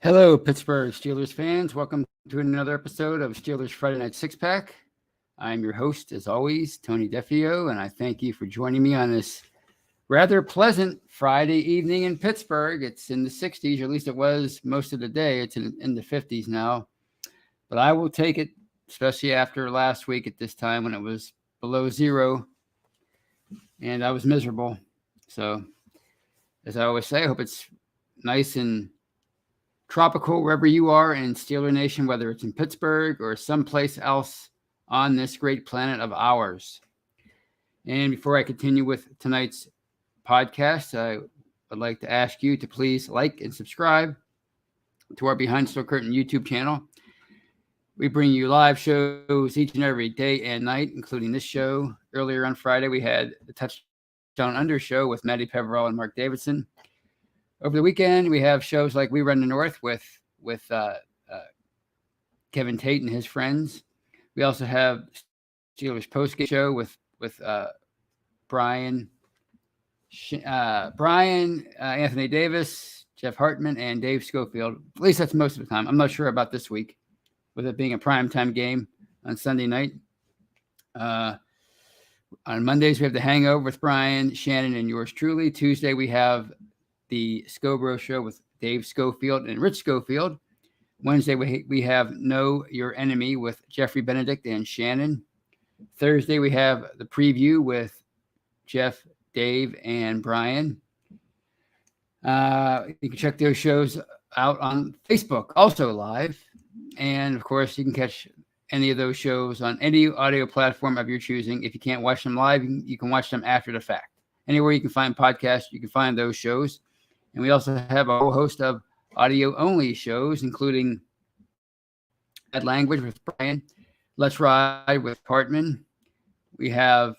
Hello, Pittsburgh Steelers fans. Welcome to another episode of Steelers Friday Night Six Pack. I'm your host, as always, Tony Defio, and I thank you for joining me on this rather pleasant Friday evening in Pittsburgh. It's in the 60s, or at least it was most of the day. It's in the 50s now, but I will take it, especially after last week at this time when it was below zero and I was miserable. So, as I always say, I hope it's nice and tropical wherever you are in Steeler Nation, whether it's in Pittsburgh or someplace else on this great planet of ours. And before I continue with tonight's podcast, I would like to ask you to please like and subscribe to our Behind Steel Curtain YouTube channel. We bring you live shows each and every day and night, including this show. Earlier on Friday, we had the Touchdown Under show with Matty Peverall and Mark Davidson. Over the weekend, we have shows like We Run the North with Kevin Tate and his friends. We also have Steelers postgame show with Brian, Anthony Davis, Jeff Hartman, and Dave Schofield. At least that's most of the time. I'm not sure about this week, with it being a primetime game on Sunday night. On Mondays, we have The Hangover with Brian, Shannon, and yours truly. Tuesday, we have the Scobro Show with Dave Schofield and Rich Schofield. Wednesday, we have Know Your Enemy with Jeffrey Benedict and Shannon. Thursday, we have the preview with Jeff, Dave, and Brian. You can check those shows out on Facebook, also live. And, of course, you can catch any of those shows on any audio platform of your choosing. If you can't watch them live, you can watch them after the fact. Anywhere you can find podcasts, you can find those shows. And we also have a whole host of audio-only shows, including Bad Language with Brian, Let's Ride with Hartman. We have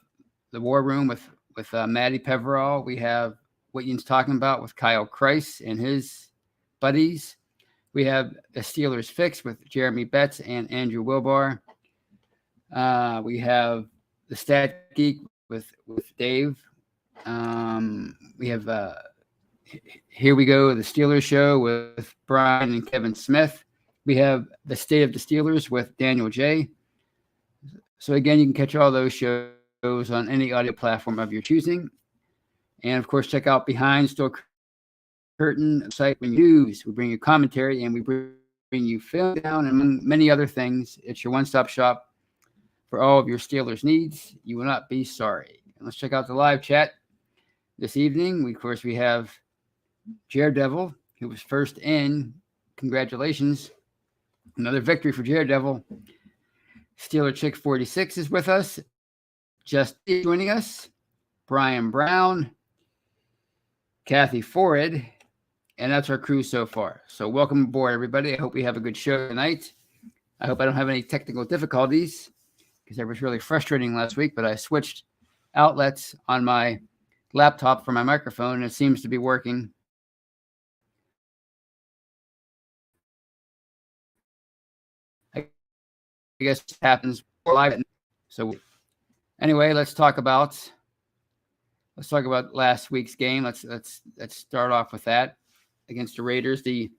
The War Room with Matty Peverall. We have What Yin's Talking About with Kyle Kreis and his buddies. We have The Steelers Fix with Jeremy Betts and Andrew Wilbar. We have The Stat Geek with Dave. We have Here We Go, The Steelers Show with Brian and Kevin Smith. We have The State of the Steelers with Daniel J. So, again, you can catch all those shows on any audio platform of your choosing. And, of course, check out Behind Steel Curtain site when news. We bring you commentary and we bring you film down and among many other things. It's your one-stop shop for all of your Steelers needs. You will not be sorry. And let's check out the live chat this evening. We have Daredevil, who was first in. Congratulations. Another victory for Daredevil. Steeler Chick 46 is with us. Just joining us. Brian Brown. Kathy Forrid. And that's our crew so far. So welcome aboard, everybody. I hope we have a good show tonight. I hope I don't have any technical difficulties because that was really frustrating last week, but I switched outlets on my laptop for my microphone, and it seems to be working. I guess it happens live. So anyway, let's talk about last week's game. Let's start off with that against the Raiders. The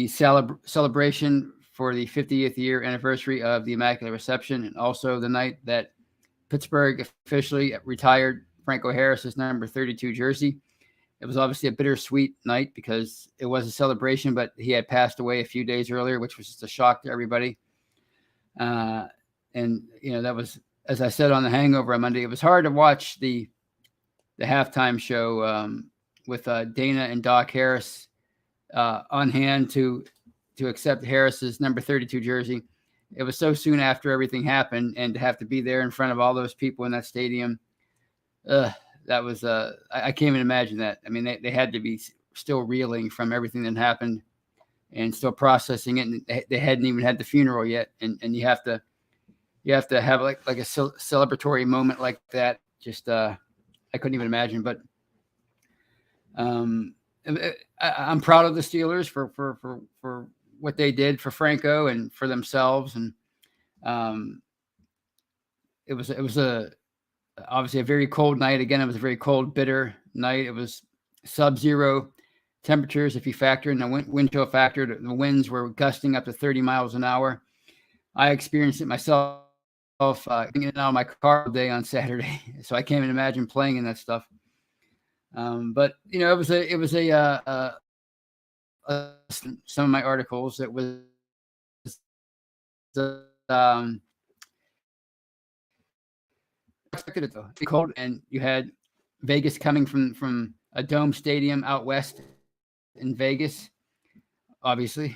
celebration for the 50th year anniversary of the Immaculate Reception, and also the night that Pittsburgh officially retired Franco Harris's number 32 jersey. It was obviously a bittersweet night because it was a celebration, but he had passed away a few days earlier, which was just a shock to everybody. And, that was, as I said on The Hangover on Monday, it was hard to watch the halftime show with Dana and Doc Harris on hand to accept Harris's number 32 jersey. It was so soon after everything happened, and to have to be there in front of all those people in that stadium, that was I can't even imagine that. I mean, they had to be still reeling from everything that happened and still processing it. And they hadn't even had the funeral yet, and you have to have like a celebratory moment like that. Just I couldn't even imagine. But I'm proud of the Steelers for what they did for Franco and for themselves, and it was obviously a very cold night. Again, it was a very cold, bitter night. It was sub-zero temperatures. If you factor in the wind chill factor, the winds were gusting up to 30 miles an hour. I experienced it myself getting in and out of my car all day on Saturday, so I can't even imagine playing in that stuff. But it was some of my articles. It was expected it though. Be cold, and you had Vegas coming from a dome stadium out west in Vegas, obviously.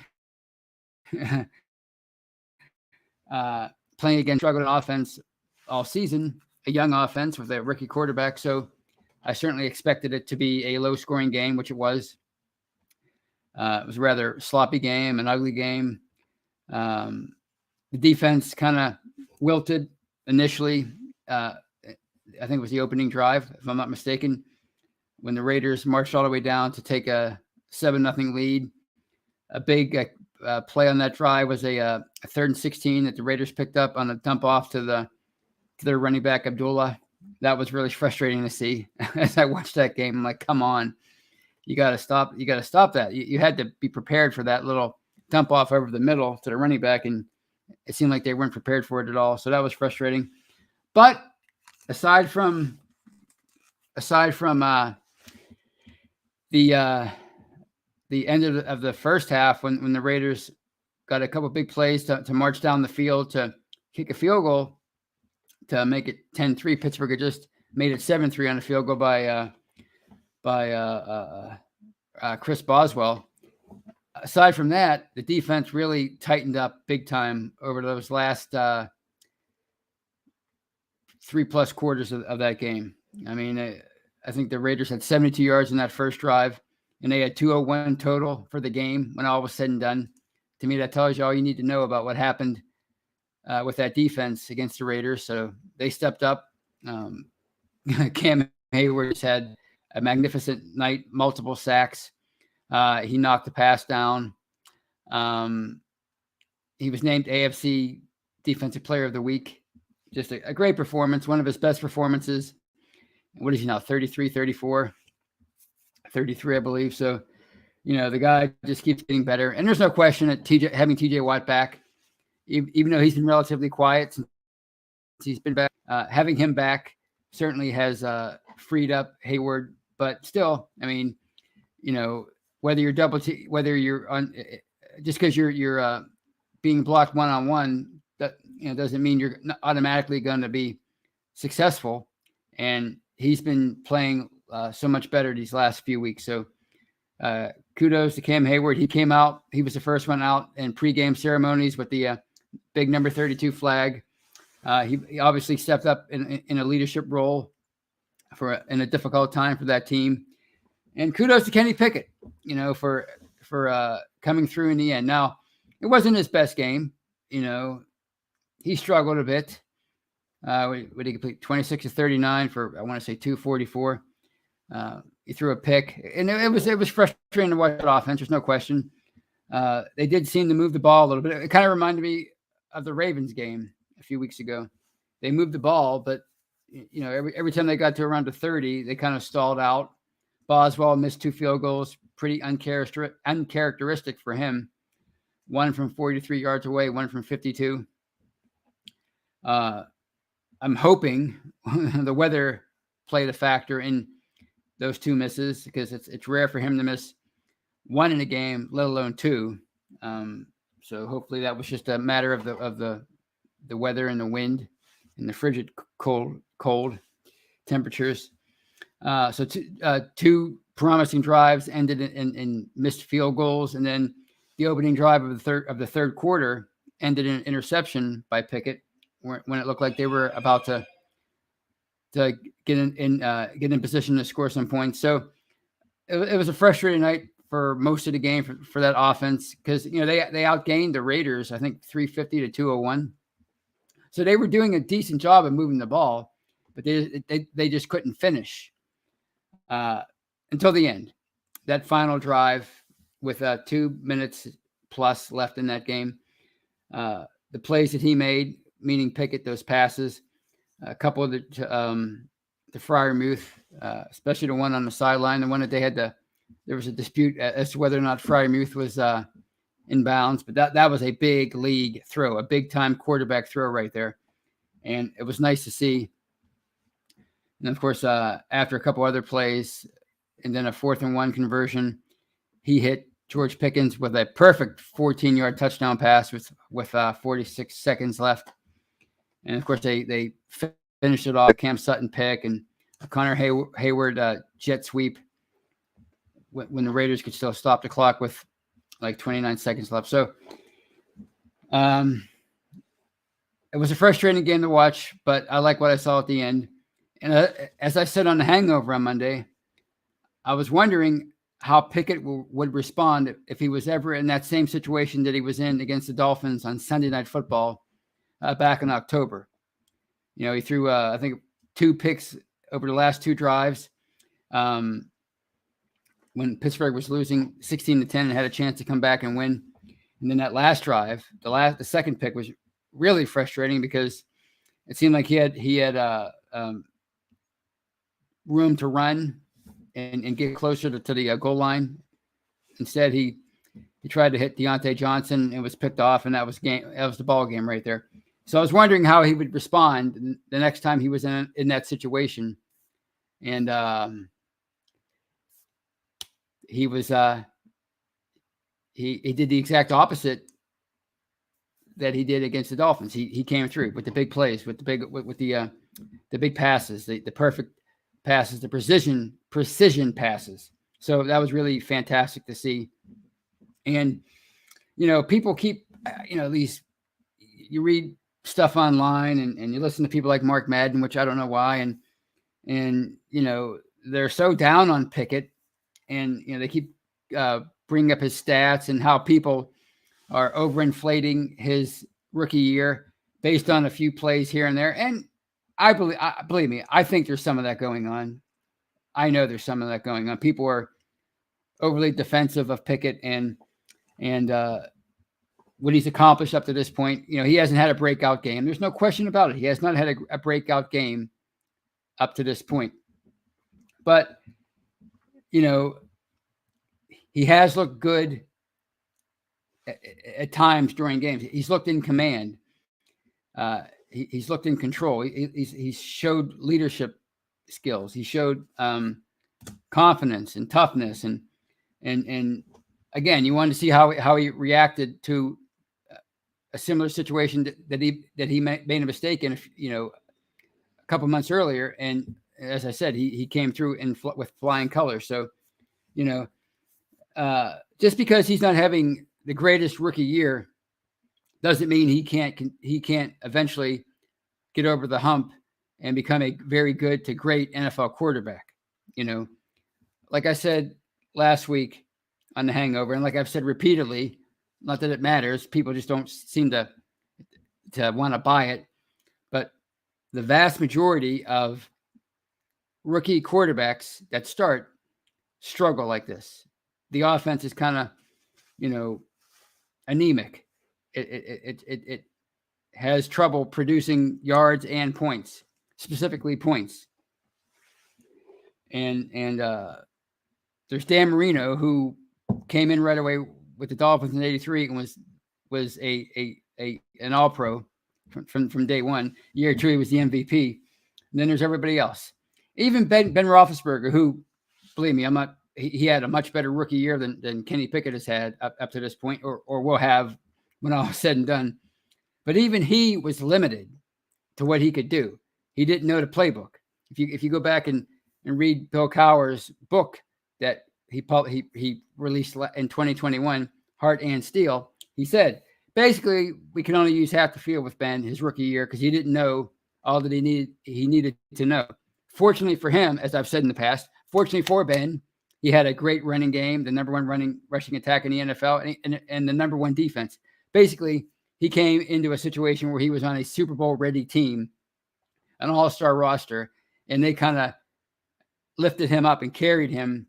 Playing against struggling offense all season, a young offense with a rookie quarterback. So I certainly expected it to be a low-scoring game, which it was. It was a rather sloppy game, an ugly game. The defense kind of wilted initially. I think it was the opening drive, if I'm not mistaken, when the Raiders marched all the way down to take a 7-0 lead. A big play on that drive was a 3rd and 16 that the Raiders picked up on a dump off to their running back, Abdullah. That was really frustrating to see as I watched that game. I'm like, come on, you got to stop. You got to stop that. You had to be prepared for that little dump off over the middle to the running back, and it seemed like they weren't prepared for it at all. So that was frustrating. But aside from the end of the first half, when the Raiders got a couple big plays to march down the field to kick a field goal to make it 10-3. Pittsburgh had just made it 7-3 on a field goal by Chris Boswell. Aside from that, the defense really tightened up big time over those last 3+ quarters of that game. I mean, I think the Raiders had 72 yards in that first drive, and they had 201 total for the game when all was said and done. To me, that tells you all you need to know about what happened with that defense against the Raiders. So they stepped up. Cam Hayward had a magnificent night, multiple sacks. He knocked the pass down. He was named AFC Defensive Player of the Week. Just a great performance, one of his best performances. What is he now, 33, 34? 33, I believe. So, the guy just keeps getting better. And there's no question that having TJ Watt back, even though he's been relatively quiet since he's been back, having him back certainly has freed up Hayward. But still, I mean, whether you're whether you're on, just because you're being blocked one-on-one, that doesn't mean you're automatically going to be successful. And he's been playing so much better these last few weeks. So kudos to Cam Hayward. He came out. He was the first one out in pregame ceremonies with the big number 32 flag. He obviously stepped up in a leadership role in a difficult time for that team. And kudos to Kenny Pickett, for coming through in the end. Now, it wasn't his best game. He struggled a bit. Would he complete 26 of 39 for, I want to say, 244. He threw a pick, and it was frustrating to watch that offense. There's no question. They did seem to move the ball a little bit. It kind of reminded me of the Ravens game a few weeks ago. They moved the ball, but every time they got to around the 30, they kind of stalled out. Boswell missed 2 field goals, pretty uncharacteristic for him. One from 43 yards away, one from 52. I'm hoping the weather played a factor in those 2 misses, because it's rare for him to miss 1 in a game, let alone 2. So hopefully that was just a matter of the weather and the wind and the frigid cold temperatures. So 2 promising drives ended in missed field goals, and then the opening drive of the third quarter ended in an interception by Pickett when it looked like they were about to get in position to score some points. So it was a frustrating night for most of the game for that offense, because they outgained the Raiders, I think 350 to 201. So they were doing a decent job of moving the ball, but they just couldn't finish until the end. That final drive with 2 minutes plus left in that game, the plays that he made, meaning Pickett, those passes, a couple of the Freiermuth, especially the one on the sideline, the one that they had to there was a dispute as to whether or not Fryermuth was in bounds, but that was a big league throw, a big time quarterback throw right there, and it was nice to see. And of course, after a couple other plays, and then a 4th and 1 conversion, he hit George Pickens with a perfect 14-yard touchdown pass with 46 seconds left. And of course, they finished it off with Cam Sutton pick and a Connor Hayward jet sweep when the Raiders could still stop the clock with like 29 seconds left. So it was a frustrating game to watch, but I like what I saw at the end. And as I said on The Hangover on Monday, I was wondering how Pickett would respond if he was ever in that same situation that he was in against the Dolphins on Sunday Night Football back in October. You know, he threw, I think, 2 picks over the last 2 drives when Pittsburgh was losing 16-10 and had a chance to come back and win. And then that last drive, the second pick was really frustrating because it seemed like he had room to run and get closer to the goal line. Instead, he tried to hit Deontay Johnson and was picked off, and that was the ball game right there. So I was wondering how he would respond the next time he was in that situation. And he was he did the exact opposite that he did against the Dolphins. He came through with the big plays, with the big passes, the perfect passes, the precision passes. So that was really fantastic to see. And people keep these, you read stuff online and you listen to people like Mark Madden, which I don't know why, and they're so down on Pickett, and they keep bringing up his stats and how people are overinflating his rookie year based on a few plays here and there. And believe me, I think there's some of that going on. I know there's some of that going on. People are overly defensive of Pickett and what he's accomplished up to this point. He hasn't had a breakout game. There's no question about it. He has not had a breakout game up to this point. But, he has looked good at times during games. He's looked in command. He's looked in control. He's showed leadership skills. He showed confidence and toughness. And again, you wanted to see how he reacted to a similar situation that he made a mistake in, a couple months earlier. And as I said, he came through with flying colors. So, just because he's not having the greatest rookie year doesn't mean he can't eventually get over the hump and become a very good to great NFL quarterback. Like I said last week on The Hangover, and like I've said repeatedly, not that it matters, people just don't seem to want to buy it, but the vast majority of rookie quarterbacks that struggle like this. The offense is kind of, anemic. It has trouble producing yards and points, specifically points. And there's Dan Marino, who came in right away with the Dolphins in '83 and was an All-Pro from day one. Year 2, he was the MVP. And then there's everybody else. Even Ben Roethlisberger, who, believe me, he had a much better rookie year than Kenny Pickett has had up to this point, or will have when all is said and done. But even he was limited to what he could do. He didn't know the playbook. If you go back and read Bill Cowher's book that he released in 2021, Heart and Steel, he said, basically, we can only use half the field with Ben his rookie year because he didn't know all that he needed to know. Fortunately for him, as I've said in the past, fortunately for Ben, he had a great running game, the number 1 rushing attack in the NFL, and the number 1 defense. Basically, he came into a situation where he was on a Super Bowl ready team, an all-star roster, and they kind of lifted him up and carried him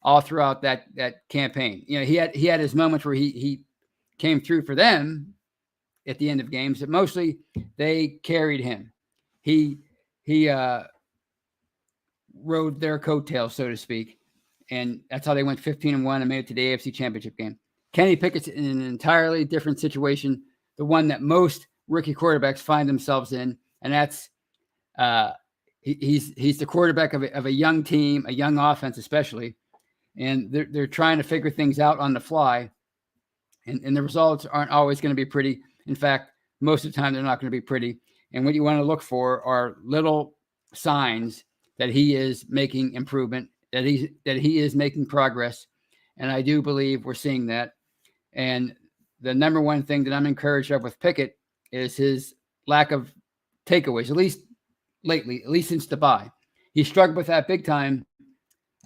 all throughout that campaign. He had his moments where he came through for them at the end of games, but mostly they carried him. He rode their coattails, so to speak. and that's how they went 15-1 and made it to the AFC Championship game. Kenny Pickett's in an entirely different situation, the one that most rookie quarterbacks find themselves in, and that's he's the quarterback of a young team, a young offense especially, and they're trying to figure things out on the fly, and the results aren't always going to be pretty. In fact, most of the time they're not going to be pretty. And what you want to look for are little signs that he is making improvement, that he is making progress, and I do believe we're seeing that. And the number one thing that I'm encouraged of with Pickett is his lack of takeaways, at least lately, at least since the bye. He struggled with that big time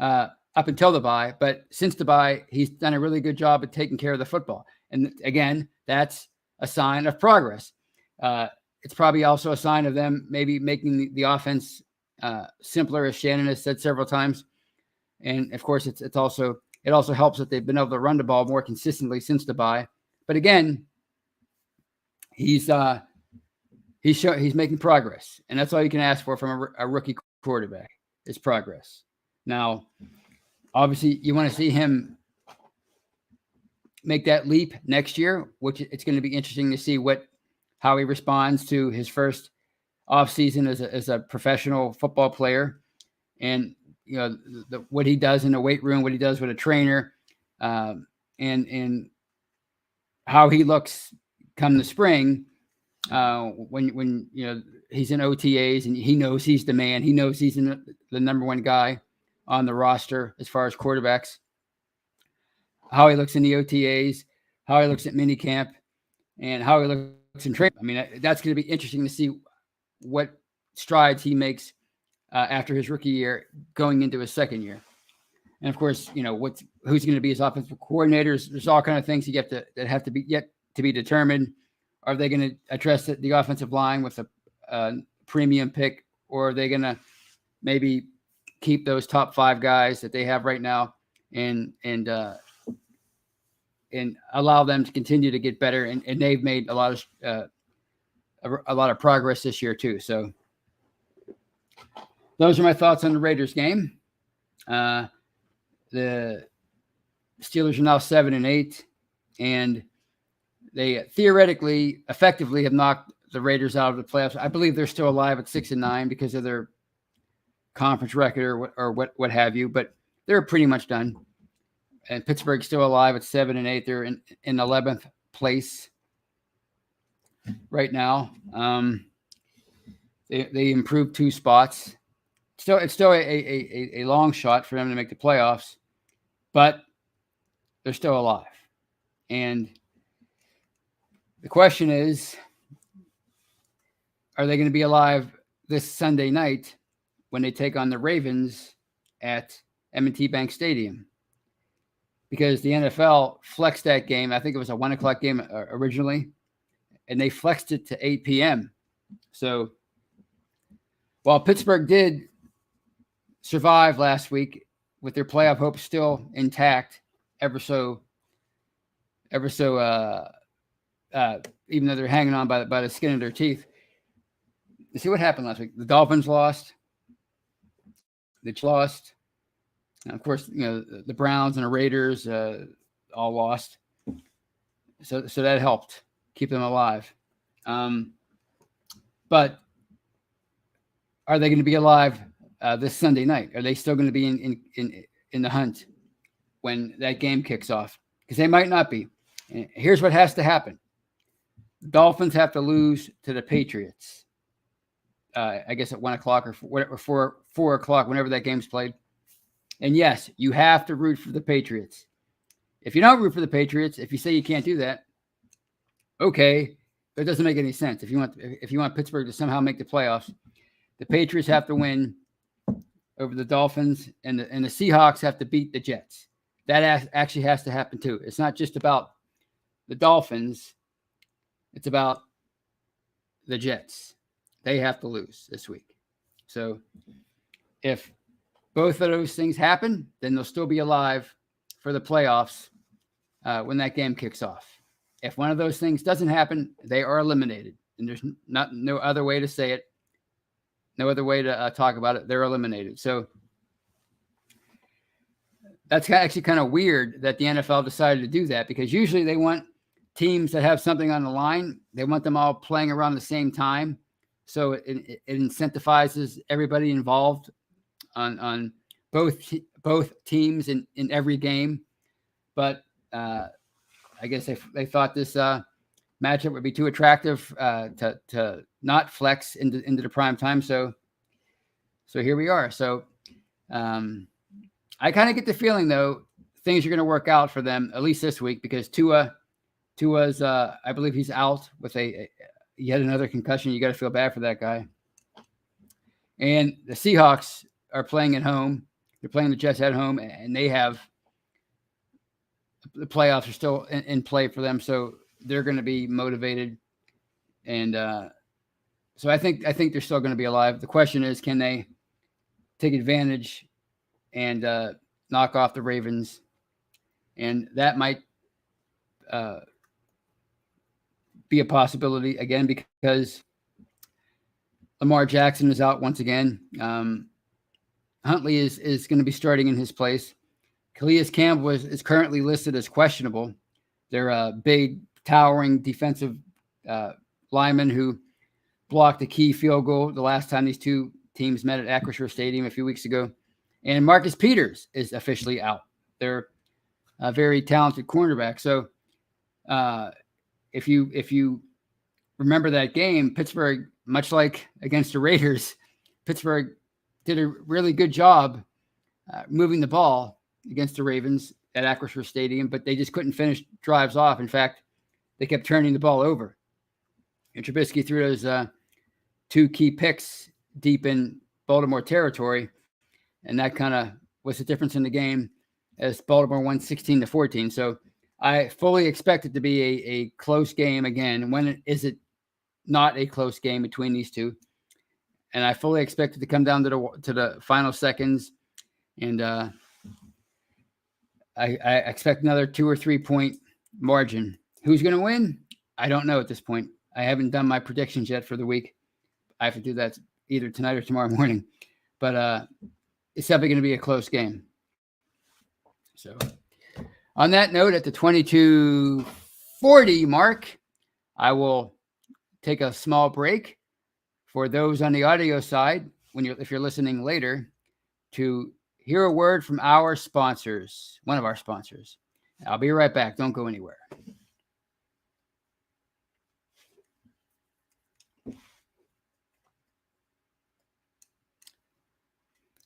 up until the bye, but since the bye, he's done a really good job of taking care of the football. And again, that's a sign of progress. It's probably also a sign of them maybe making the offense simpler, as Shannon has said several times. And of course, it also helps that they've been able to run the ball more consistently since the bye. But again, he's making progress, and that's all you can ask for from a rookie quarterback is progress. Now, obviously, you want to see him make that leap next year, which it's going to be interesting to see how he responds to his first offseason as a professional football player, and what he does in the weight room, what he does with a trainer, and how he looks come the spring when he's in OTAs and he knows he's the man. He knows he's the number one guy on the roster as far as quarterbacks. How he looks in the OTAs, how he looks at minicamp, and how he looks in training. I mean, that's going to be interesting to see what strides he makes after his rookie year going into his second year. And of course, who's going to be his offensive coordinators. There's all kinds of things that have to be yet to be determined. Are they going to address the offensive line with a premium pick, or are they going to maybe keep those top 5 guys that they have right now and allow them to continue to get better? And they've made a lot of progress this year too. So those are my thoughts on the Raiders game. The Steelers are now 7-8, and they theoretically, effectively have knocked the Raiders out of the playoffs. I believe they're still alive at 6-9 because of their conference record or what have you, but they're pretty much done. And Pittsburgh's still alive at 7-8. They're in 11th place right now. They improved 2 spots. It's still a long shot for them to make the playoffs, but they're still alive. And the question is, are they going to be alive this Sunday night when they take on the Ravens at M&T Bank Stadium? Because the NFL flexed that game. I think it was a 1:00 game originally, and they flexed it to 8 p.m. So while Pittsburgh did survive last week with their playoff hopes still intact, ever so even though they're hanging on by the skin of their teeth. You see what happened last week? The Dolphins lost. The Chiefs lost. And of course, the Browns and the Raiders all lost. So that helped keep them alive. But are they going to be alive this Sunday night? Are they still going to be in the hunt when that game kicks off? Because they might not be. And here's what has to happen. The Dolphins have to lose to the Patriots. I guess at 1:00 or 4:00, whenever that game's played. And yes, you have to root for the Patriots. If you don't root for the Patriots, if you say you can't do that, okay, but it doesn't make any sense. If you want Pittsburgh to somehow make the playoffs, the Patriots have to win over the Dolphins, and the Seahawks have to beat the Jets. That actually has to happen too. It's not just about the Dolphins. It's about the Jets. They have to lose this week. So if both of those things happen, then they'll still be alive for the playoffs when that game kicks off. If one of those things doesn't happen, they are eliminated. And there's no other way to say it, no other way to talk about it. They're eliminated. So that's actually kind of weird that the NFL decided to do that, because usually they want teams that have something on the line. They want them all playing around the same time. So it incentivizes everybody involved on both teams in every game. But I guess they thought this matchup would be too attractive to not flex into the prime time. So here we are. So I kind of get the feeling, though, things are going to work out for them, at least this week, because Tua's I believe he's out with yet another concussion. You got to feel bad for that guy. And the Seahawks are playing at home. They're playing the Jets at home, and they have the playoffs are still in play for them. So they're going to be motivated. And so I think they're still going to be alive. The question is, can they take advantage and knock off the Ravens? And that might be a possibility again, because Lamar Jackson is out once again. Huntley is going to be starting in his place. Calais Campbell is currently listed as questionable. They're a big, towering defensive lineman who blocked a key field goal the last time these two teams met at Acrisure Stadium a few weeks ago. And Marcus Peters is officially out. They're a very talented cornerback. So if you remember that game, Pittsburgh, much like against the Raiders, Pittsburgh did a really good job moving the ball against the Ravens at Acrisure Stadium, but they just couldn't finish drives off. In fact, they kept turning the ball over. And Trubisky threw those two key picks deep in Baltimore territory, and that kind of was the difference in the game as Baltimore won 16-14. So I fully expect it to be a close game again. When is it not a close game between these two? And I fully expect it to come down to the final seconds. And I expect another 2 or 3 point margin. Who's going to win? I don't know at this point. I haven't done my predictions yet for the week. I have to do that either tonight or tomorrow morning. But it's definitely going to be a close game. So on that note, at the 22:40 mark, I will take a small break for those on the audio side, if you're listening later, to hear a word from our sponsors, one of our sponsors. I'll be right back. Don't go anywhere.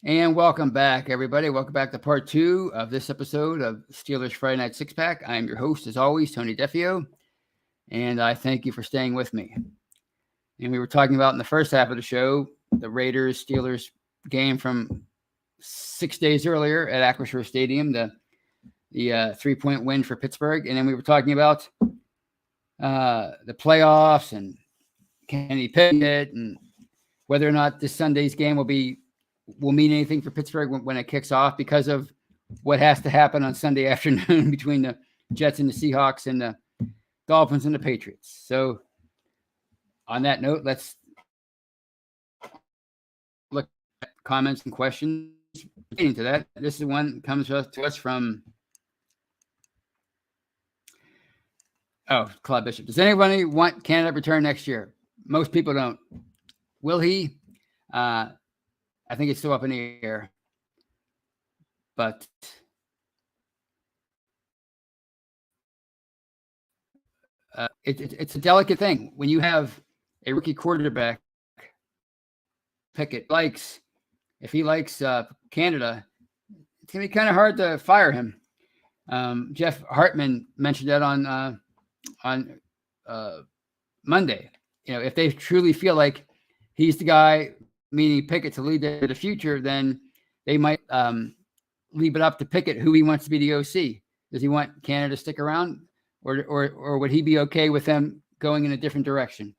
And welcome back, everybody. Welcome back to part 2 of this episode of Steelers Friday Night Six Pack. I am your host, as always, Tony Defio, and I thank you for staying with me. And we were talking about in the first half of the show, the Raiders-Steelers game from 6 days earlier at Acrisure Stadium, the 3-point win for Pittsburgh. And then we were talking about the playoffs and Kenny Pickett and whether or not this Sunday's game will mean anything for Pittsburgh when it kicks off, because of what has to happen on Sunday afternoon between the Jets and the Seahawks and the Dolphins and the Patriots. So on that note, let's look at comments and questions relating to that. This is one that comes to us from Claude Bishop. Does anybody want Canada to return next year? Most people don't. Will he? I think it's still up in the air. But it's a delicate thing. When you have a rookie quarterback, Pickett if he likes Canada, it's going to be kind of hard to fire him. Jeff Hartman mentioned that on Monday. If they truly feel like he's the guy, meaning Pickett, to lead to the future, then they might leave it up to Pickett who he wants to be the OC. Does he want Canada to stick around, or would he be okay with them going in a different direction?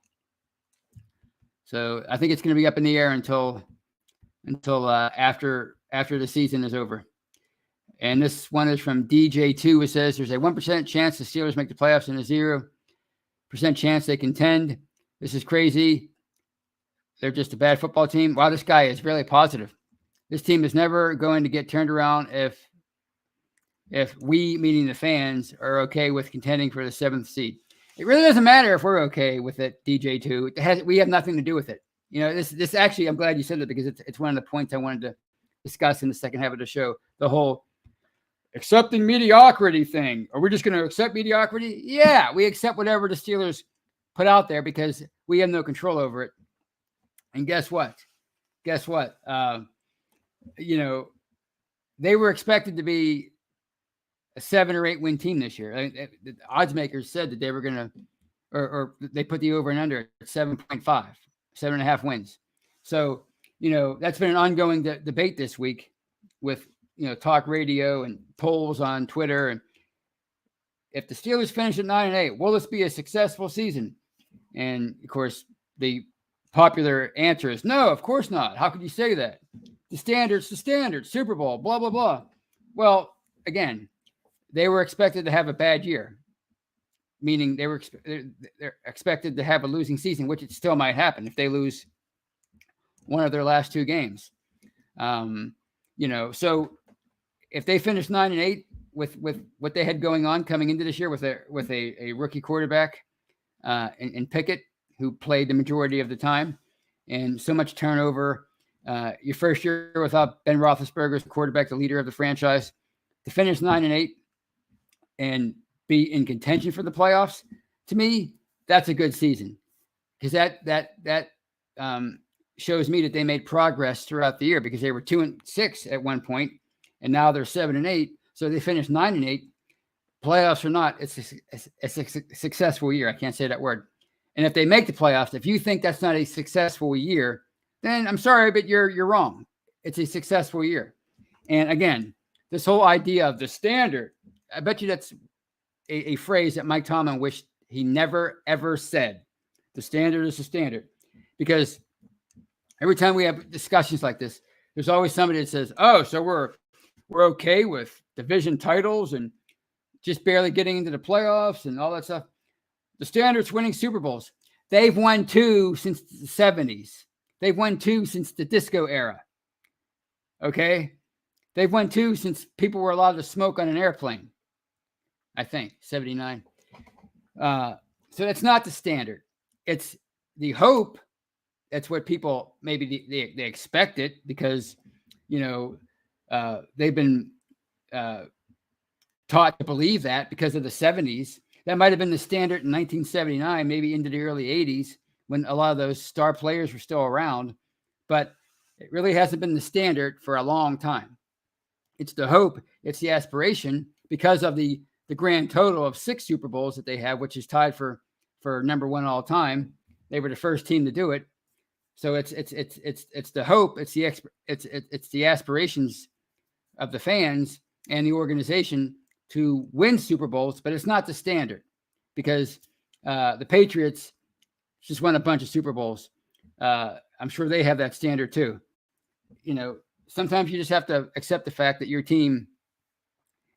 So I think it's going to be up in the air until after the season is over. And this one is from DJ2. It says there's a 1% chance the Steelers make the playoffs and a 0% chance they contend. This is crazy. They're just a bad football team. Wow, this guy is really positive. This team is never going to get turned around if if we, meaning the fans, are okay with contending for the 7th seed. It really doesn't matter if we're okay with it, DJ2. We have nothing to do with it. This actually, I'm glad you said it, because it's one of the points I wanted to discuss in the second half of the show. The whole accepting mediocrity thing. Are we just going to accept mediocrity? Yeah, we accept whatever the Steelers put out there because we have no control over it. And guess what? They were expected to be a 7 or 8 win team this year. The odds makers said that they were going to, or they put the over and under at 7.5, 7.5 wins. So, that's been an ongoing debate this week with, talk radio and polls on Twitter. And if the Steelers finish at 9-8, will this be a successful season? And of course, the popular answer is no, of course not. How could you say that? The standard, Super Bowl, blah, blah, blah. Well, again, they were expected to have a bad year, meaning they're expected to have a losing season, which it still might happen if they lose one of their last 2 games. So if they finish 9-8 with what they had going on coming into this year with a rookie quarterback in Pickett, who played the majority of the time, and so much turnover, your first year without Ben Roethlisberger as the quarterback, the leader of the franchise, to finish 9-8 and be in contention for the playoffs, to me, that's a good season, because that shows me that they made progress throughout the year, because they were 2-6 at one point, and now they're 7-8. So they finished 9-8. Playoffs or not, it's a successful year. I can't say that word. And if they make the playoffs, if you think that's not a successful year, then I'm sorry, but you're wrong. It's a successful year. And again, this whole idea of the standard, I bet you that's a phrase that Mike Tomlin wished he never, ever said. The standard is the standard. Because every time we have discussions like this, there's always somebody that says, oh, so we're okay with division titles and just barely getting into the playoffs and all that stuff. The standard's winning Super Bowls. They've won 2 since the 70s. They've won 2 since the disco era. Okay? They've won 2 since people were allowed to smoke on an airplane. I think, 79. So that's not the standard. It's the hope. That's what people maybe they expect it, because, they've been taught to believe that because of the 70s. That might have been the standard in 1979, maybe into the early 80s, when a lot of those star players were still around. But it really hasn't been the standard for a long time. It's the hope. It's the aspiration, because of the grand total of 6 Super Bowls that they have, which is tied for number 1 all time. They were the first team to do it. So it's the hope. It's the aspirations of the fans and the organization to win Super Bowls, but it's not the standard, because the Patriots just won a bunch of Super Bowls. I'm sure they have that standard too. Sometimes you just have to accept the fact that your team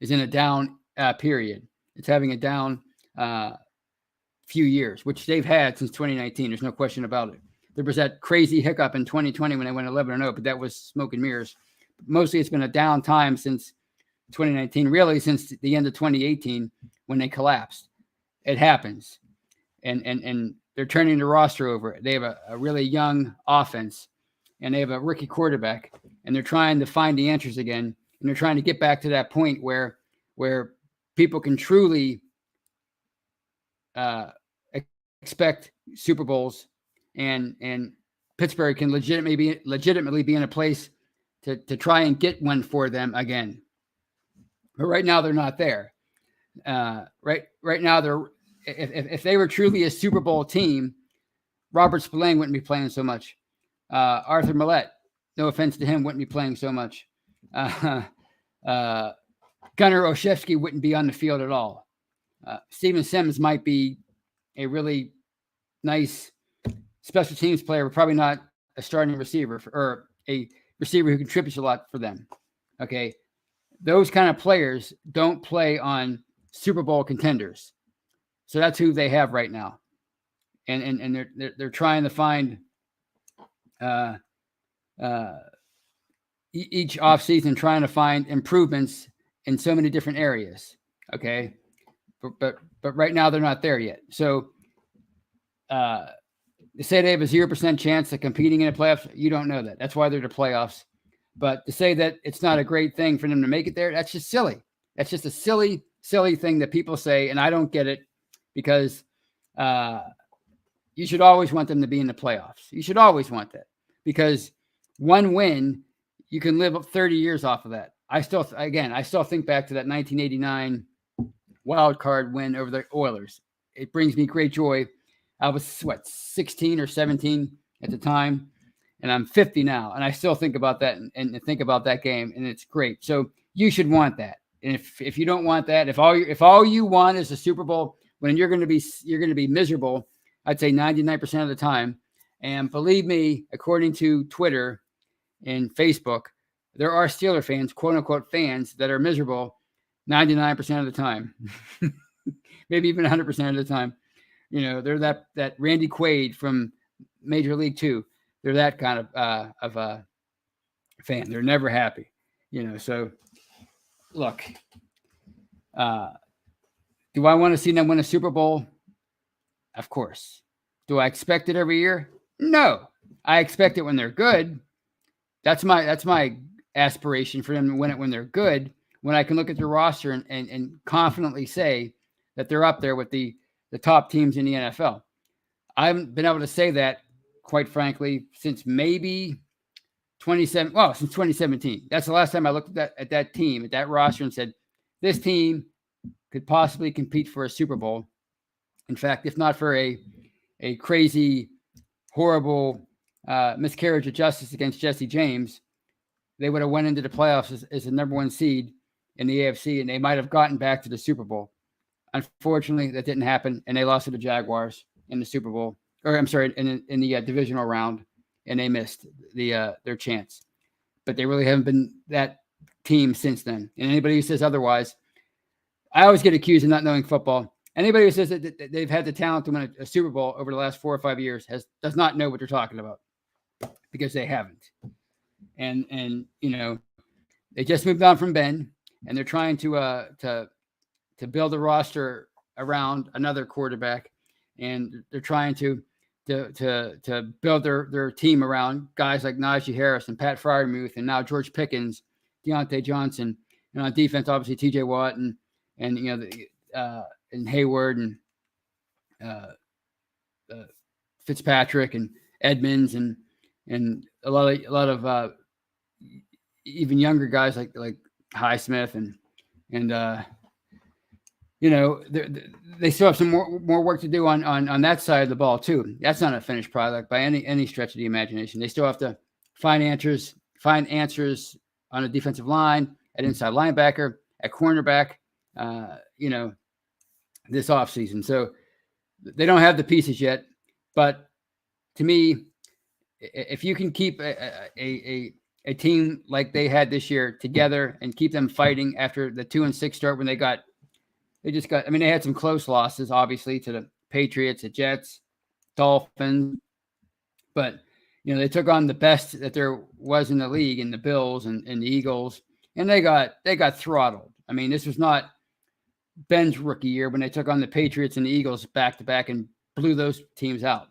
is in a down period. It's having a down few years, which they've had since 2019. There's no question about it. There was that crazy hiccup in 2020 when they went 11-0, but that was smoke and mirrors. Mostly it's been a down time since 2019, really since the end of 2018 when they collapsed. It happens. And they're turning the roster over. They have a really young offense, and they have a rookie quarterback, and they're trying to find the answers again. And they're trying to get back to that point where people can truly expect Super Bowls, and Pittsburgh can legitimately be in a place to try and get one for them again. But right now they're not there. Right now they're if they were truly a Super Bowl team, Robert Spillane wouldn't be playing so much. Arthur Millette, no offense to him, wouldn't be playing so much. Gunnar Olszewski wouldn't be on the field at all. Steven Sims might be a really nice special teams player, but probably not a starting receiver or a receiver who contributes a lot for them. Okay. Those kind of players don't play on Super Bowl contenders. So that's who they have right now. And they're trying to find each offseason, trying to find improvements in so many different areas. Okay. But right now they're not there yet. So they say they have a 0% chance of competing in the playoffs. You don't know that. That's why they're the playoffs. But to say that it's not a great thing for them to make it there, that's just silly. That's just a silly thing that people say, and I don't get it, because you should always want them to be in the playoffs. You should always want that, because one win, you can live up 30 years off of that. I still think back to that 1989 wild card win over the Oilers. It brings me great joy. I was 16 or 17 at the time, and I'm 50 now, and I still think about that and think about that game, and it's great. So you should want that. And if you don't want that, if all you want is a Super Bowl, when you're going to be miserable, I'd say 99% of the time. And believe me, according to Twitter and Facebook, there are Steeler fans, quote unquote fans, that are miserable 99% of the time, maybe even 100% of the time. You know, they're that Randy Quaid from Major League 2. They're that kind of a fan. They're never happy, you know. So, look, do I want to see them win a Super Bowl? Of course. Do I expect it every year? No. I expect it when they're good. That's my aspiration for them to win it when they're good. When I can look at their roster and confidently say that they're up there with the top teams in the NFL. I haven't been able to say that, quite frankly, since maybe 2017. That's the last time I looked at that team, at that roster, and said, this team could possibly compete for a Super Bowl. In fact, if not for a crazy, horrible miscarriage of justice against Jesse James, they would have went into the playoffs as the number one seed in the AFC, and they might have gotten back to the Super Bowl. Unfortunately, that didn't happen, and they lost to the Jaguars in the Super Bowl, in the divisional round, and they missed their chance. But they really haven't been that team since then. And anybody who says otherwise, I always get accused of not knowing football. Anybody who says that they've had the talent to win a Super Bowl over the last 4 or 5 years does not know what they're talking about, because they haven't. And you know, they just moved on from Ben, and they're trying to build a roster around another quarterback, and they're trying to build their team around guys like Najee Harris and Pat Freiermuth, and now George Pickens, Deontay Johnson, and on defense, obviously T.J. Watt and you know and Hayward and Fitzpatrick and Edmonds and a lot of even younger guys like Highsmith and you know, they still have some more work to do on that side of the ball too. That's not a finished product by any stretch of the imagination. They still have to find answers on a defensive line, at inside linebacker, at cornerback, you know, this offseason. So they don't have the pieces yet. But to me, if you can keep a team like they had this year together and keep them fighting after the 2-6 start, when they had some close losses, obviously, to the Patriots, the Jets, Dolphins, but you know, they took on the best that there was in the league, in the Bills and the Eagles, and they got throttled. I mean, this was not Ben's rookie year when they took on the Patriots and the Eagles back to back and blew those teams out.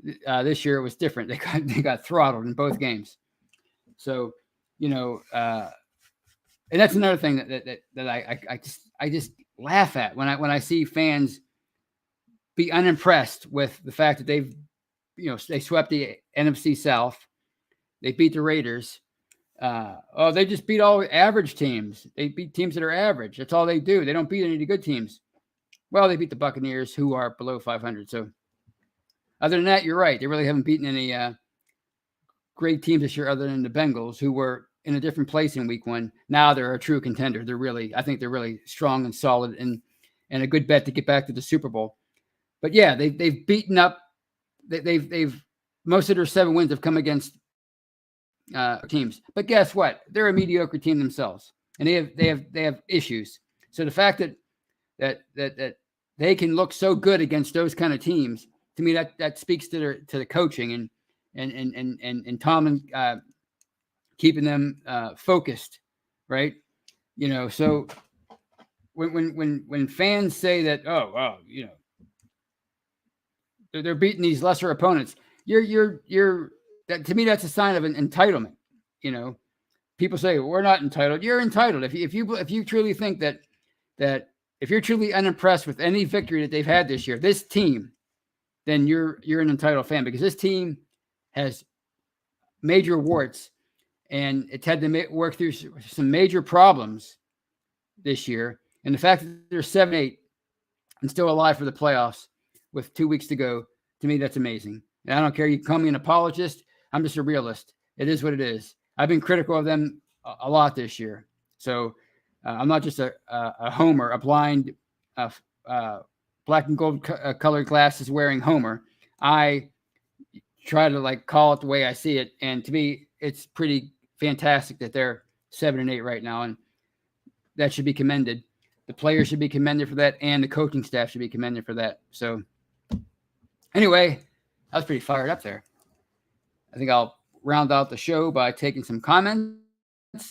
This year it was different. They got throttled in both games. So, you know, and that's another thing that I just laugh at when I see fans be unimpressed with the fact that they swept the NFC South. They beat the Raiders. They just beat all average teams. They beat teams that are average. That's all they do. They don't beat any of the good teams. Well, they beat the Buccaneers, who are below 500. So other than that, you're right. They really haven't beaten any great teams this year, other than the Bengals, who were in a different place in week 1. Now they're a true contender. I think they're really strong and solid and a good bet to get back to the Super Bowl. But yeah, they've beaten up. They've most of their 7 wins have come against teams. But guess what? They're a mediocre team themselves, and they have issues. So the fact that they can look so good against those kind of teams, to me, that speaks to the coaching and Tomlin keeping them focused, right? So when fans say that, oh, well, they're beating these lesser opponents, you're that, to me, that's a sign of an entitlement. People say, well, we're not entitled. You're entitled if you truly think that if you're truly unimpressed with any victory that they've had this year, this team, then you're an entitled fan, because this team has major warts, and it's had to work through some major problems this year. And the fact that they're 7-8 and still alive for the playoffs with 2 weeks to go, to me, that's amazing. And I don't care. You can call me an apologist. I'm just a realist. It is what it is. I've been critical of them a lot this year. So I'm not just a homer, a blind, black and gold colored glasses wearing homer. I try to call it the way I see it. And to me, it's pretty fantastic that they're 7-8 right now. And that should be commended. The players should be commended for that, and the coaching staff should be commended for that. So anyway, I was pretty fired up there. I think I'll round out the show by taking some comments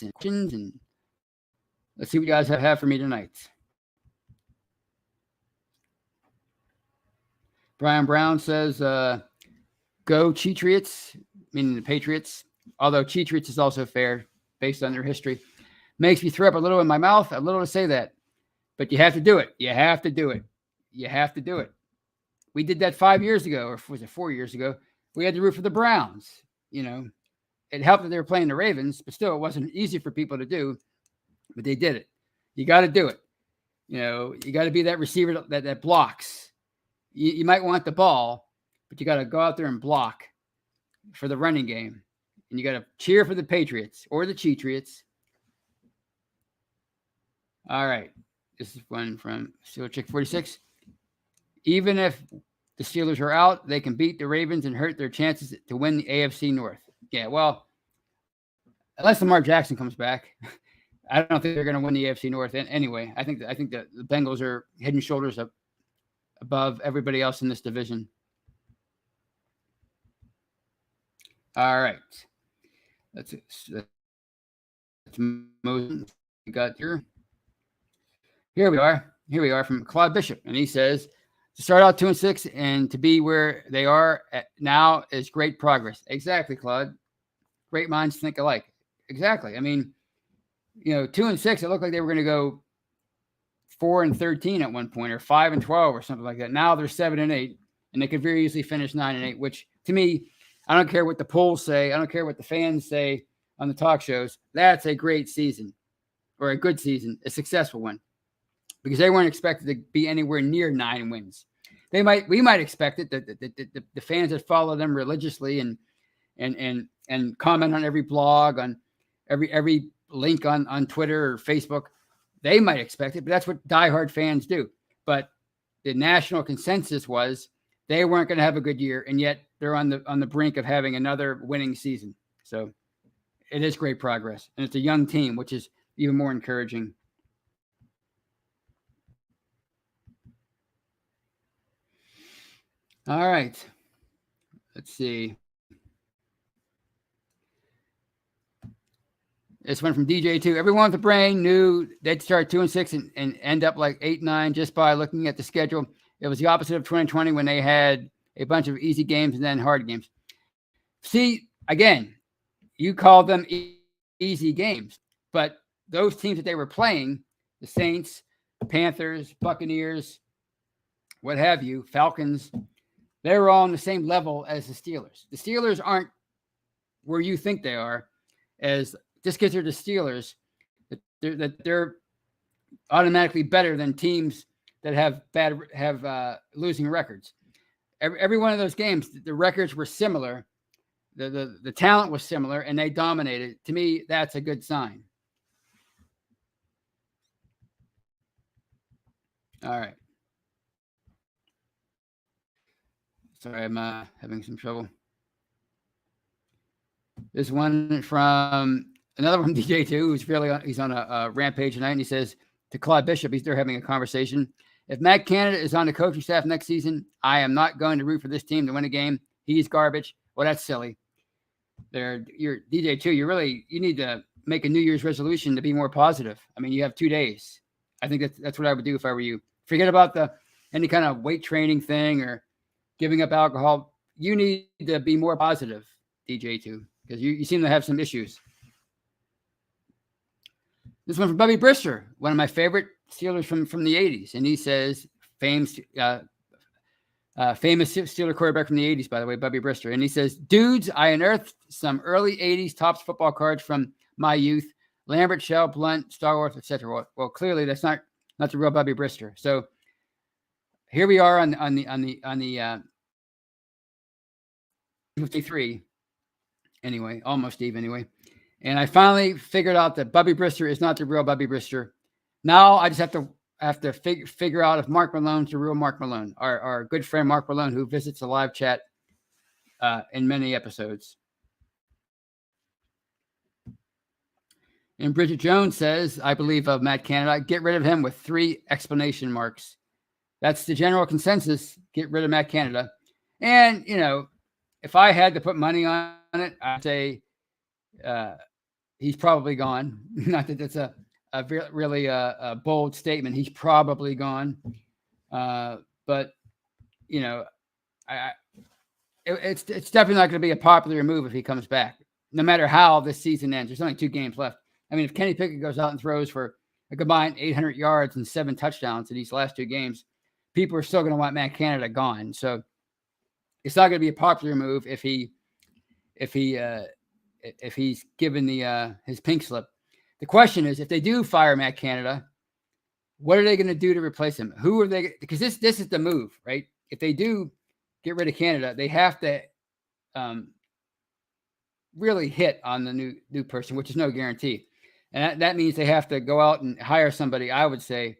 and questions, and let's see what you guys have for me tonight. Brian Brown says, go Cheatriots, meaning the Patriots, although Cheatriots is also fair based on their history. Makes me throw up a little in my mouth, a little to say that. But you have to do it. You have to do it. You have to do it. We did that 5 years ago, or was it 4 years ago? We had to root for the Browns. It helped that they were playing the Ravens, but still, it wasn't easy for people to do. But they did it. You got to do it. You got to be that receiver that blocks. You might want the ball, but you got to go out there and block for the running game. And you got to cheer for the Patriots or the Cheatriots. All right. This is one from Steel Chick 46. Even if the Steelers are out, they can beat the Ravens and hurt their chances to win the AFC North. Yeah, well, unless Lamar Jackson comes back, I don't think they're going to win the AFC North anyway. I think that the Bengals are head and shoulders up above everybody else in this division. All right. That's Moses. We got here. Here we are from Claude Bishop. And he says, to start out 2-6 and to be where they are now is great progress. Exactly, Claude. Great minds think alike. Exactly. I mean, 2-6, it looked like they were going to go 4-13 at one point, or 5-12 or something like that. Now they're 7-8, and they could very easily finish 9-8, which to me, I don't care what the polls say. I don't care what the fans say on the talk shows. That's a great season, or a good season, a successful one. Because they weren't expected to be anywhere near 9 wins. We might expect it, that the fans that follow them religiously and comment on every blog, on every link on Twitter or Facebook, they might expect it, but that's what diehard fans do. But the national consensus was they weren't going to have a good year, and yet they're on the brink of having another winning season. So it is great progress, and it's a young team, which is even more encouraging. All right. Let's see. This one from DJ2. Everyone with a brain knew they'd start 2-6 and end up like 8-9 just by looking at the schedule. It was the opposite of 2020 when they had a bunch of easy games and then hard games. See, again, you call them easy games, but those teams that they were playing, the Saints, Panthers, Buccaneers, what have you, Falcons, they were all on the same level as the Steelers. The Steelers aren't where you think they are, as just because they're the Steelers, that they're automatically better than teams that have losing records. Every one of those games, the records were similar, the talent was similar, and they dominated. To me, that's a good sign. All right. Sorry, I'm having some trouble. This one from another one, DJ2, who's he's on a rampage tonight, and he says to Claude Bishop, they're having a conversation. If Matt Canada is on the coaching staff next season, I am not going to root for this team to win a game. He's garbage. Well, that's silly. You're DJ2. You need to make a New Year's resolution to be more positive. I mean, you have 2 days. I think that's what I would do if I were you. Forget about any kind of weight training thing or giving up alcohol. You need to be more positive, DJ, too, because you seem to have some issues. This one from Bubby Brister, one of my favorite Steelers from the 80s. And he says, famous Steeler quarterback from the 80s, by the way, Bubby Brister. And he says, dudes, I unearthed some early 80s Topps football cards from my youth. Lambert, Shell, Blunt, Star Wars, etc. Well, clearly that's not the real Bubby Brister. So here we are on the 53. Anyway, almost Steve anyway. And I finally figured out that Bubby Brister is not the real Bubby Brister. Now I just have to figure out if Mark Malone's the real Mark Malone, our good friend Mark Malone, who visits the live chat in many episodes. And Bridget Jones says, I believe of Matt Canada, get rid of him with 3 exclamation marks. That's the general consensus. Get rid of Matt Canada. And, if I had to put money on it, I'd say he's probably gone. Not that that's a really bold statement. He's probably gone. But, it's definitely not going to be a popular move if he comes back, no matter how this season ends. There's only 2 games left. I mean, if Kenny Pickett goes out and throws for a combined 800 yards and 7 touchdowns in these last 2 games, people are still going to want Matt Canada gone. So it's not going to be a popular move if he's given his pink slip. The question is, if they do fire Matt Canada, what are they going to do to replace him? Who are they? Because this is the move, right? If they do get rid of Canada, they have to really hit on the new person, which is no guarantee. And that means they have to go out and hire somebody, I would say,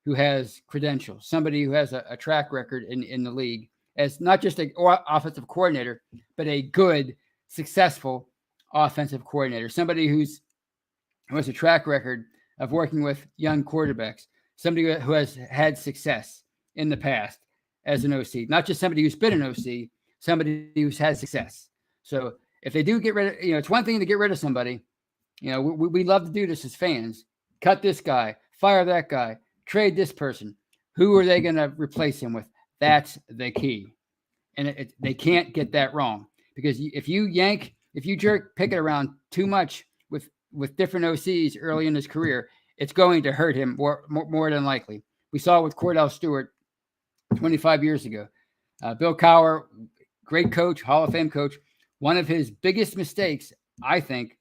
who has credentials, somebody who has a track record in the league as not just an offensive coordinator, but a good, successful offensive coordinator, somebody who has a track record of working with young quarterbacks, somebody who has had success in the past as an OC, not just somebody who's been an OC, somebody who's had success. So if they do get rid of, it's one thing to get rid of somebody. We love to do this as fans. Cut this guy, fire that guy, trade this person. Who are they going to replace him with? That's the key. And they can't get that wrong, because if you jerk Pickett around too much with different OCs early in his career, it's going to hurt him more than likely. We saw it with Cordell Stewart 25 years ago. Bill Cowher, great coach, Hall of Fame coach. One of his biggest mistakes, I think,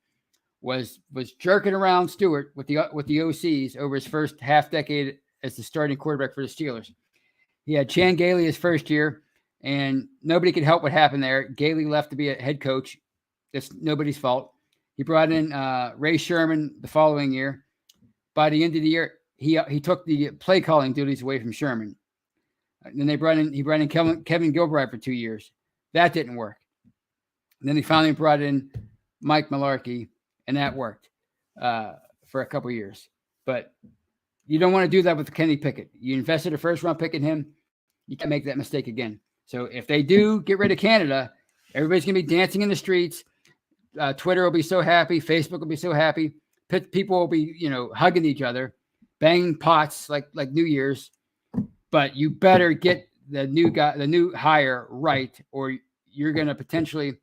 was jerking around Stewart with the OCs over his first half decade as the starting quarterback for the Steelers. He had Chan Gailey his first year, and nobody could help what happened there. Gailey left to be a head coach. That's nobody's fault. He brought in Ray Sherman the following year. By the end of the year, he took the play calling duties away from Sherman. And then he brought in Kevin Gilbride for 2 years. That didn't work. And then he finally brought in Mike Mularkey, and that worked for a couple of years. But you don't want to do that with Kenny Pickett. You invested a first-round pick in him. You can't make that mistake again. So if they do get rid of Canada, everybody's going to be dancing in the streets. Twitter will be so happy. Facebook will be so happy. People will be, hugging each other, banging pots like New Year's. But you better get the new hire right, or you're going to potentially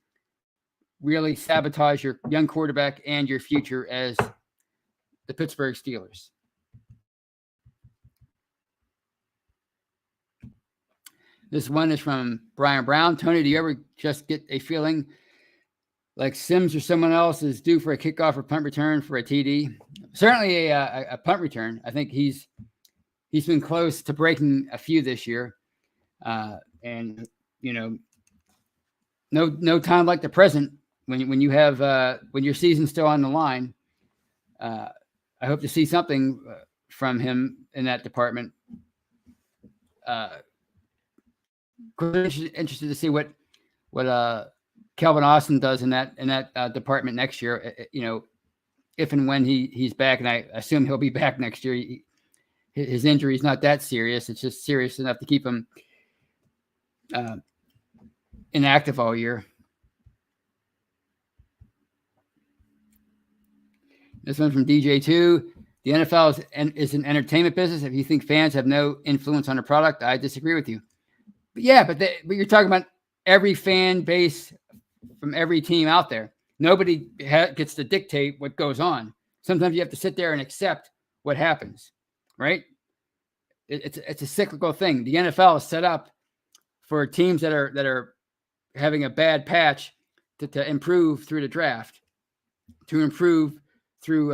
really sabotage your young quarterback and your future as the Pittsburgh Steelers. This one is from Brian Brown. Tony, do you ever just get a feeling like Sims or someone else is due for a kickoff or punt return for a TD? Certainly a punt return. I think he's been close to breaking a few this year. And, no time like the present when you have when your season's still on the line. I hope to see something from him in that department. Interested to see what Kelvin Austin does in that department next year. If and when he's back, and I assume he'll be back next year. His injury is not that serious; it's just serious enough to keep him inactive all year. This one from DJ2. The NFL is an entertainment business. If you think fans have no influence on the product, I disagree with you. But yeah, but you're talking about every fan base from every team out there. Nobody gets to dictate what goes on. Sometimes you have to sit there and accept what happens, right? It's a cyclical thing. The NFL is set up for teams that are having a bad patch to improve through the draft, to improve through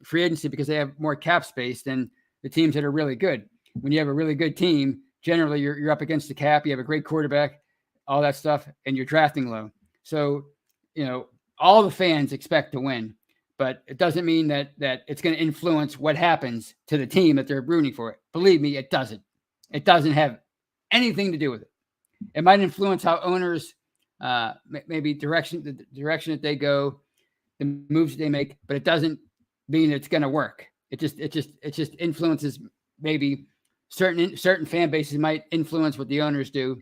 free agency because they have more cap space than the teams that are really good. When you have a really good team, generally you're up against the cap. You have a great quarterback, all that stuff, and you're drafting low. So, all the fans expect to win, but it doesn't mean that it's going to influence what happens to the team that they're rooting for. Believe me, it doesn't. It doesn't have anything to do with it. It might influence how owners, maybe the direction that they go, the moves that they make, but it doesn't mean it's going to work. It just influences. Maybe certain fan bases might influence what the owners do,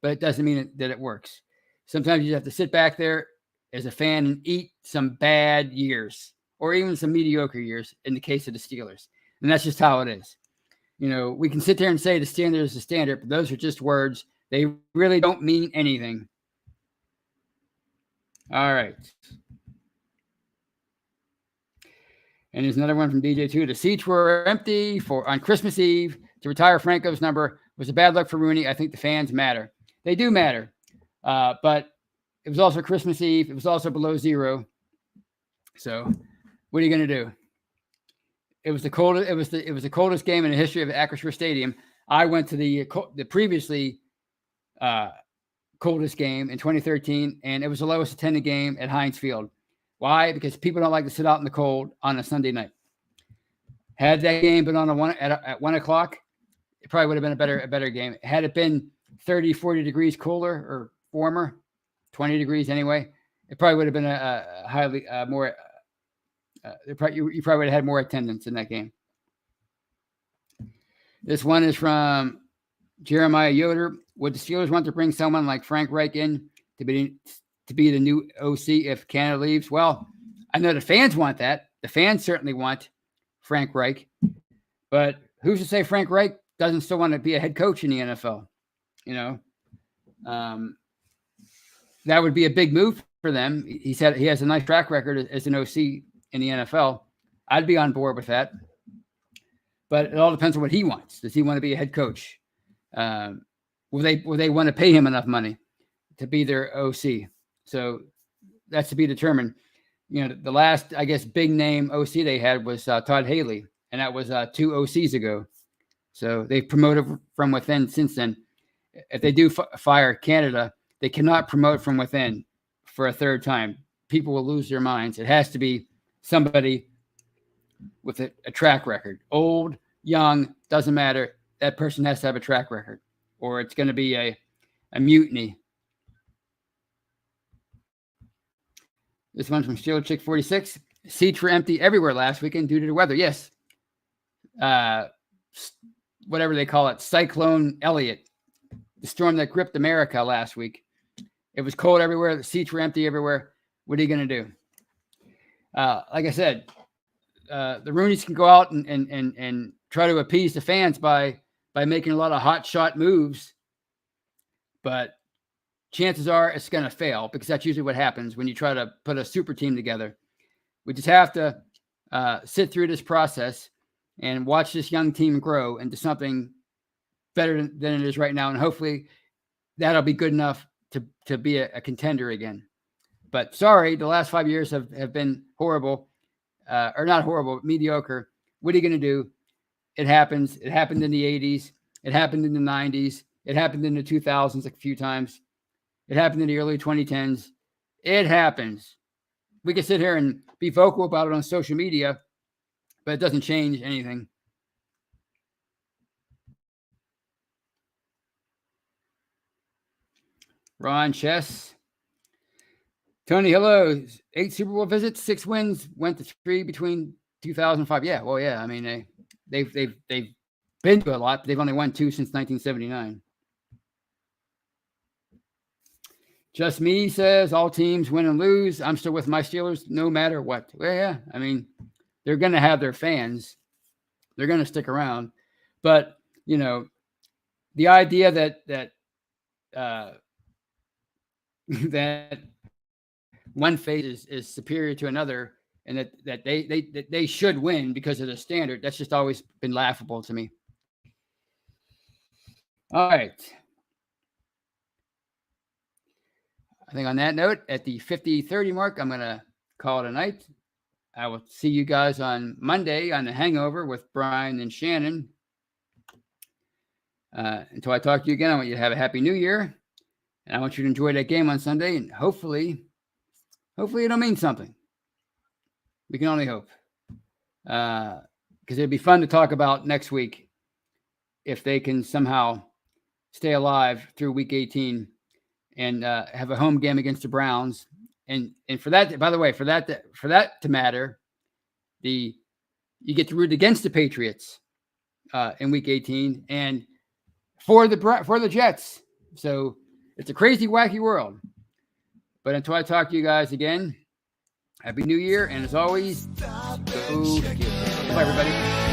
but it doesn't mean that it works. Sometimes you have to sit back there as a fan and eat some bad years or even some mediocre years in the case of the Steelers. And that's just how it is. We can sit there and say the standard is the standard, but those are just words. They really don't mean anything. All right. And there's another one from DJ2. The seats were empty on Christmas Eve. To retire Franco's number was a bad luck for Rooney. I think the fans matter. They do matter. But it was also Christmas Eve. It was also below zero. So what are you going to do? It was the coldest. It was the coldest game in the history of Acrisure Stadium. I went to the previously coldest game in 2013, and it was the lowest attended game at Heinz Field. Why? Because people don't like to sit out in the cold on a Sunday night. Had that game been on at 1 o'clock, it probably would have been a better game. Had it been 30, 40 degrees cooler or warmer, 20 degrees anyway, it probably would have been a highly more. You probably would have had more attendance in that game. This one is from Jeremiah Yoder. Would the Steelers want to bring someone like Frank Reich in to be the new OC if Canada leaves? Well, I know the fans want that. The fans certainly want Frank Reich. But who's to say Frank Reich doesn't still want to be a head coach in the NFL? That would be a big move for them. He said he has a nice track record as an OC in the NFL. I'd be on board with that. But it all depends on what he wants. Does he want to be a head coach? Will they want to pay him enough money to be their OC? So that's to be determined. The last, I guess, big name OC they had was Todd Haley, and that was 2 OCs ago. So they've promoted from within since then. If they do fire Canada, they cannot promote from within for a third time. People will lose their minds. It has to be somebody with a track record. Old, young, doesn't matter. That person has to have a track record, or it's going to be a mutiny. This one's from Steel Chick 46. Seats were empty everywhere last weekend due to the weather. Yes. Whatever they call it, Cyclone Elliott, the storm that gripped America last week. It was cold everywhere. The seats were empty everywhere. What are you going to do? Like I said, the Rooneys can go out and try to appease the fans by making a lot of hot shot moves, but chances are it's going to fail because that's usually what happens when you try to put a super team together. We just have to sit through this process and watch this young team grow into something better than it is right now. And hopefully that'll be good enough to be a contender again. But sorry, the last 5 years have been horrible, or not horrible, but mediocre. What are you going to do? It happens. It happened in the 80s. It happened in the 90s. It happened in the 2000s a few times. It happened in the early 2010s. It happens. We can sit here and be vocal about it on social media, but it doesn't change anything. Ron Chess. Tony, hello. 8 Super Bowl visits, 6 wins, went to 3 between 2005. Yeah, well, yeah. I mean, they've been to a lot, but they've only won 2 since 1979. Just me says all teams win and lose. I'm still with my Steelers no matter what. Well, yeah, I mean, they're going to have their fans. They're going to stick around. But, the idea that that one phase is superior to another and that they should win because of the standard, that's just always been laughable to me. All right. I think on that note, at the 50-30 mark, I'm going to call it a night. I will see you guys on Monday on The Hangover with Brian and Shannon. Until I talk to you again, I want you to have a happy new year. And I want you to enjoy that game on Sunday. And hopefully it'll mean something. We can only hope. Because it'd be fun to talk about next week if they can somehow stay alive through week 18 and have a home game against the Browns. And for that, by the way, for that to matter, you get to root against the Patriots in week 18 and for the Jets. So it's a crazy, wacky world. But until I talk to you guys again, Happy New Year. And as always, go Steelers. Bye, everybody.